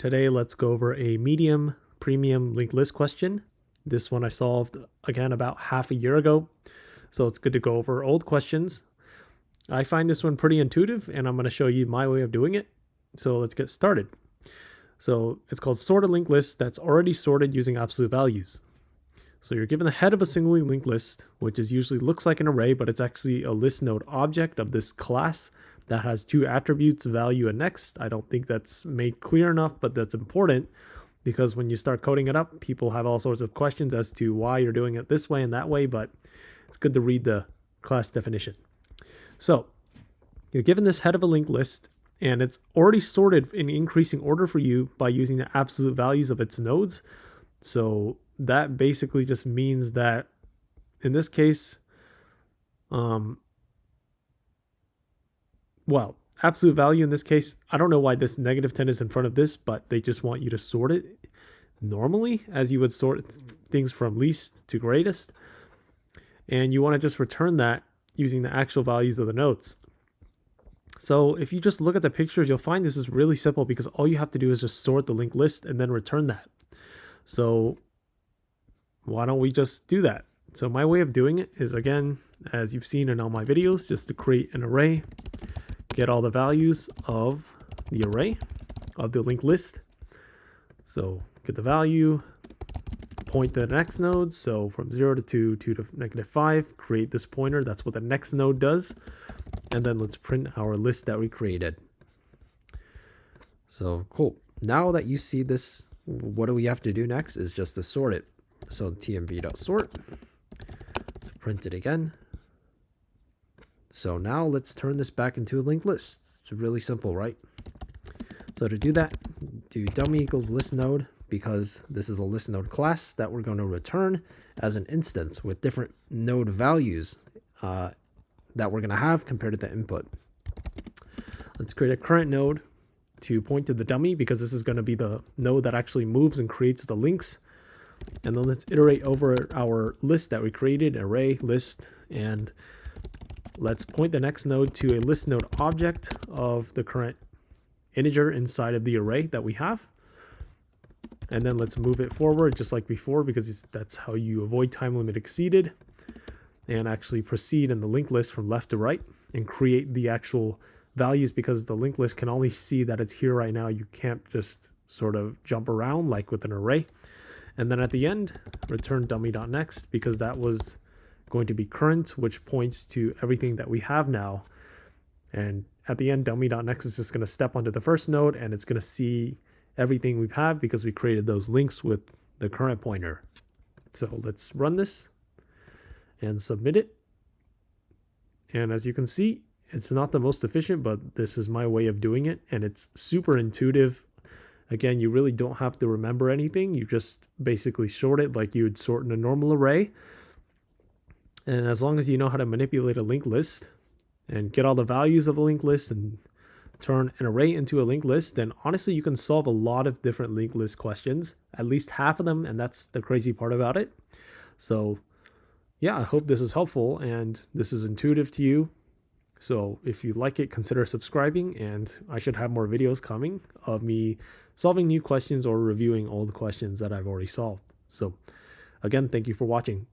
Today, let's go over a medium premium linked list question. This one I solved again about half a year ago, so it's good to go over old questions. I find this one pretty intuitive, and I'm going to show you my way of doing it. So let's get started. So it's called sort a linked list that's already sorted using absolute values. So you're given the head of a singly linked list, which is usually looks like an array, but it's actually a list node object of this class that has two attributes, value and next. I don't think that's made clear enough, but that's important because when you start coding it up, people have all sorts of questions as to why you're doing it this way and that way, but it's good to read the class definition. So you're given this head of a linked list, and it's already sorted in increasing order for you by using the absolute values of its nodes. So that basically just means that in this case, absolute value in this case, I don't know why this -10 is in front of this, but they just want you to sort it normally as you would sort things from least to greatest. And you want to just return that using the actual values of the nodes. So if you just look at the pictures, you'll find this is really simple because all you have to do is just sort the linked list and then return that. So why don't we just do that? So my way of doing it is, again, as you've seen in all my videos, just to create an array, get all the values of the array of the linked list. So get the value, point to the next node. So from 0 to 2, 2 to -5, create this pointer. That's what the next node does. And then let's print our list that we created. So cool. Now that you see this, what do we have to do next is just to sort it. So tmv.sort. Let's print it again. So now let's turn this back into a linked list. It's really simple, right? So to do that, do dummy equals list node, because this is a list node class that we're going to return as an instance with different node values that we're going to have compared to the input. Let's create a current node to point to the dummy, because this is going to be the node that actually moves and creates the links. And then let's iterate over our list that we created, array, list, and let's point the next node to a list node object of the current integer inside of the array that we have. And then let's move it forward just like before, because that's how you avoid time limit exceeded, and actually proceed in the linked list from left to right and create the actual values, because the linked list can only see that it's here right now. You can't just sort of jump around like with an array. And then at the end, return dummy.next, because that was going to be current, which points to everything that we have now. And at the end, dummy.next is just going to step onto the first node, and it's going to see everything we have because we created those links with the current pointer. So let's run this and submit it. And as you can see, it's not the most efficient, but this is my way of doing it, and it's super intuitive. Again, you really don't have to remember anything. You just basically sort it like you would sort in a normal array. And as long as you know how to manipulate a linked list and get all the values of a linked list and turn an array into a linked list, then honestly, you can solve a lot of different linked list questions, at least half of them, and that's the crazy part about it. So yeah, I hope this is helpful and this is intuitive to you. So if you like it, consider subscribing, and I should have more videos coming of me solving new questions or reviewing old questions that I've already solved. So again, thank you for watching.